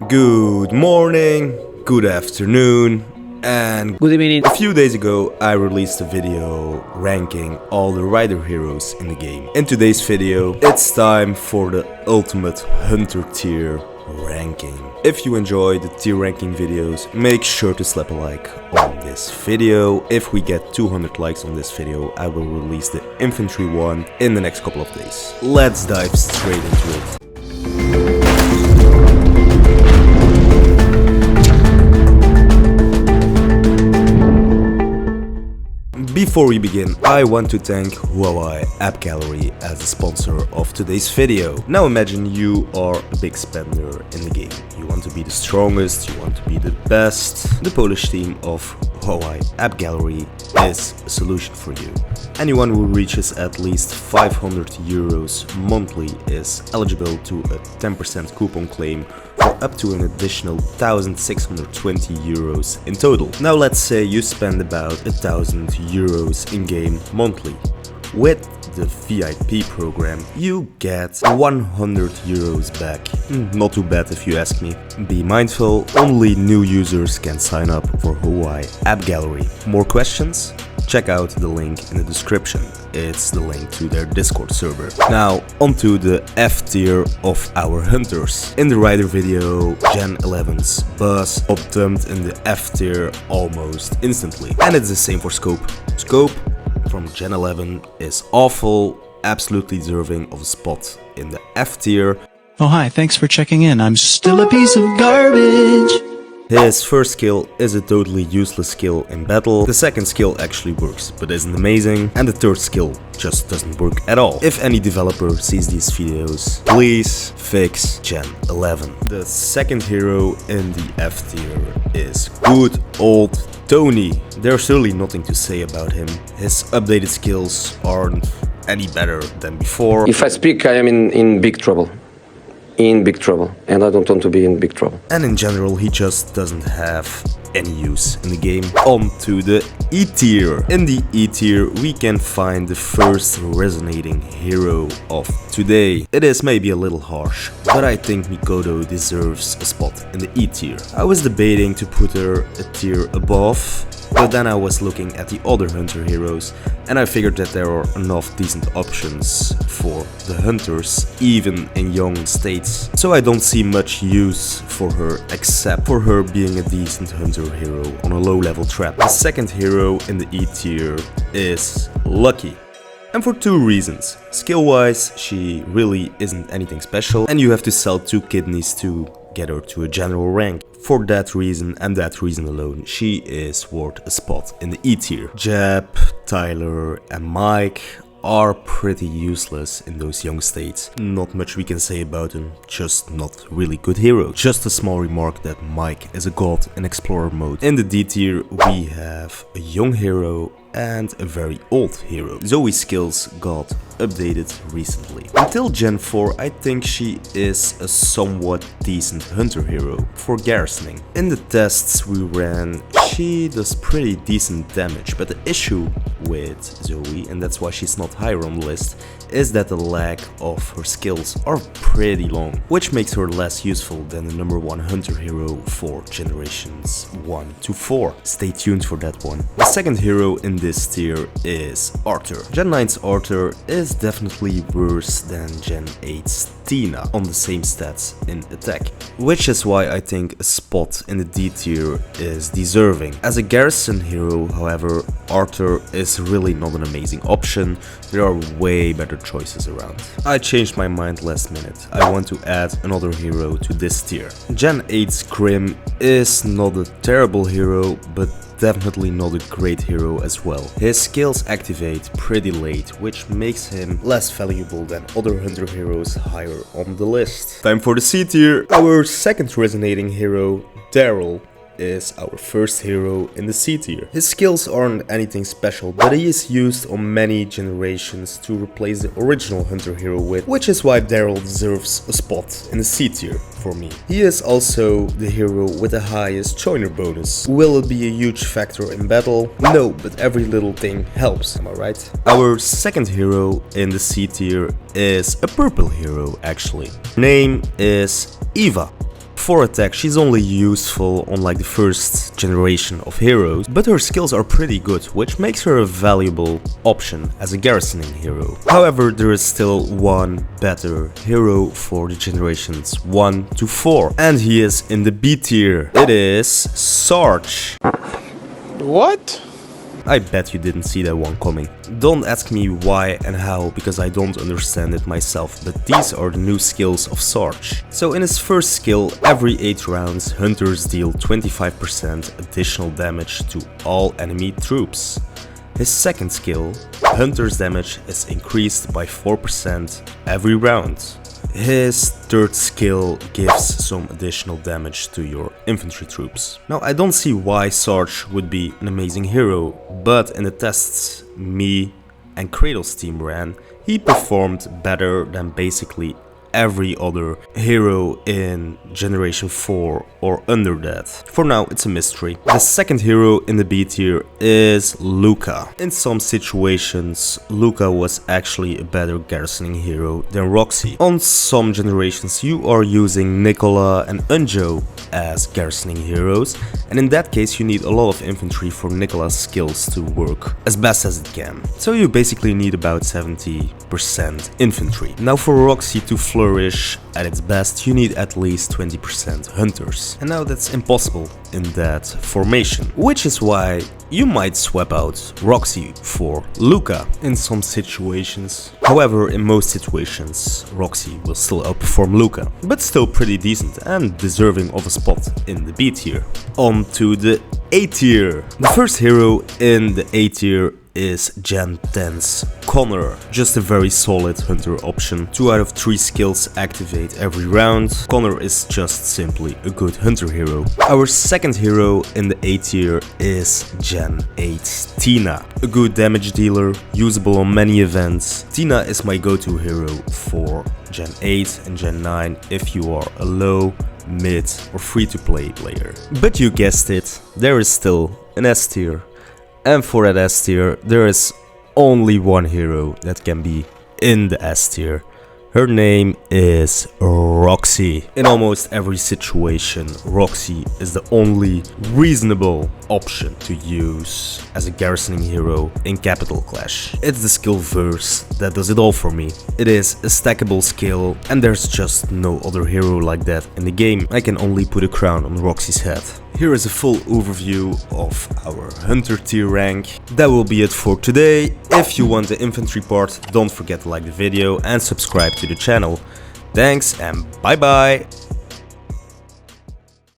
Good morning, good afternoon, and Good evening. a few days ago I released a video ranking all the rider heroes in the game. In today's video, it's time for the ultimate hunter tier ranking. If you enjoy the tier ranking videos, make sure to slap a like on this video. If we get 200 likes on this video, I will release the infantry one in the next couple of days. Let's dive straight into it. Before we begin, I want to thank Huawei App Gallery as the sponsor of today's video. Now imagine you are a big spender in the game. You want to be the strongest, you want to be the best. The Polish team of Huawei App Gallery is a solution for you. Anyone who reaches at least 500 euros monthly is eligible to a 10% coupon claim for up to an additional 1,620 euros in total. Now let's say you spend about 1,000 euros in game monthly. With the VIP program, you get 100 euros back. Not too bad if you ask me. Be mindful, only new users can sign up for Huawei App Gallery. More questions? Check out the link in the description. It's the link to their Discord server. Now, onto the F tier of our hunters. In the rider video, Gen 11's Buzz optimed in the F tier almost instantly. And it's the same for Scope. Scope from Gen 11 is awful, absolutely deserving of a spot in the F tier. Oh hi, thanks for checking in. I'm still a piece of garbage. His first skill is a totally useless skill in battle, the second skill actually works but isn't amazing, and the third skill just doesn't work at all. If any developer sees these videos, please fix Gen 11. The second hero in the F tier is good old Tony. There's really nothing to say about him. His updated skills aren't any better than before. If I speak, I am in big trouble. In big trouble, and I don't want to be in big trouble. And in general, he just doesn't have any use in the game. On to the E tier. In the E tier, we can find the first resonating hero of today. It is maybe a little harsh, but I think Mikoto deserves a spot in the E tier. I was debating to put her a tier above, but then I was looking at the other hunter heroes and I figured that there are enough decent options for the hunters, even in young states. So I don't see much use for her except for her being a decent hunter hero on a low level trap. The second hero in the E tier is Lucky. And for two reasons. Skill-wise, she really isn't anything special and you have to sell 2 kidneys to get her to a general rank. For that reason and that reason alone, she is worth a spot in the E tier. Jeb, Tyler and Mike are pretty useless in those young states. Not much we can say about them, just not really good heroes. Just a small remark that Mike is a god in Explorer mode. In the D tier we have a young hero and a very old hero. Zoe's skills got updated recently. Until Gen 4 I think she is a somewhat decent hunter hero for garrisoning. In the tests we ran, she does pretty decent damage, but the issue with Zoe, and that's why she's not higher on the list, is that the lag of her skills are pretty long, which makes her less useful than the number 1 hunter hero for generations 1 to 4. Stay tuned for that one. The second hero in this tier is Arthur. Gen 9's Arthur is definitely worse than Gen 8's Tina on the same stats in attack, which is why I think a spot in the D tier is deserving. As a garrison hero, however, Arthur is really not an amazing option. There are way better choices around. I changed my mind last minute. I want to add another hero to this tier. Gen 8's Grim is not a terrible hero, but definitely not a great hero as well. His skills activate pretty late, which makes him less valuable than other hunter heroes higher on the list. Time for the C tier. Our second resonating hero, Daryl, is our first hero in the C tier. His skills aren't anything special, but he is used on many generations to replace the original hunter hero with, which is why Daryl deserves a spot in the C tier for me. He is also the hero with the highest joiner bonus. Will it be a huge factor in battle? No, but every little thing helps, am I right? Our second hero in the C tier is a purple hero actually. Her name is Eva. For attack, she's only useful on like the first generation of heroes, but her skills are pretty good, which makes her a valuable option as a garrisoning hero. However, there is still one better hero for the generations 1 to 4, and he is in the B tier. It is Sarge. What? I bet you didn't see that one coming. Don't ask me why and how, because I don't understand it myself, but these are the new skills of Sarge. So in his first skill, every 8 rounds, hunters deal 25% additional damage to all enemy troops. His second skill, hunters damage is increased by 4% every round. His third skill gives some additional damage to your infantry troops. Now, I don't see why Sarge would be an amazing hero, but in the tests me and Cradle's team ran, he performed better than basically every other hero in Generation 4 or under that. For now, it's a mystery. The second hero in the B tier is Luca. In some situations, Luca was actually a better garrisoning hero than Roxy. On some generations, you are using Nicola and Unjo as garrisoning heroes, and in that case you need a lot of infantry for Nicola's skills to work as best as it can. So you basically need about 70% infantry. Now for Roxy to flourish at its best, you need at least 20% hunters. And now that's impossible in that formation, which is why you might swap out Roxy for Luca in some situations. However, in most situations, Roxy will still outperform Luca, but still pretty decent and deserving of a spot in the B tier. On to the A tier. The first hero in the A tier is Gen 10's Connor. Just a very solid hunter option. 2 out of 3 skills activate every round. Connor is just simply a good hunter hero. Our second hero in the A tier is Gen 8's Tina. A good damage dealer, usable on many events. Tina is my go-to hero for Gen 8 and Gen 9 if you are a low, mid or free-to-play player. But you guessed it, there is still an S tier. And for that S tier, there is only one hero that can be in the S tier. Her name is Roxy. In almost every situation, Roxy is the only reasonable option to use as a garrisoning hero in Capital Clash. It's the skill verse that does it all for me. It is a stackable skill and there's just no other hero like that in the game. I can only put a crown on Roxy's head. Here is a full overview of our Hunter tier rank. That will be it for today. If you want the infantry part, don't forget to like the video and subscribe to the channel. Thanks and bye bye!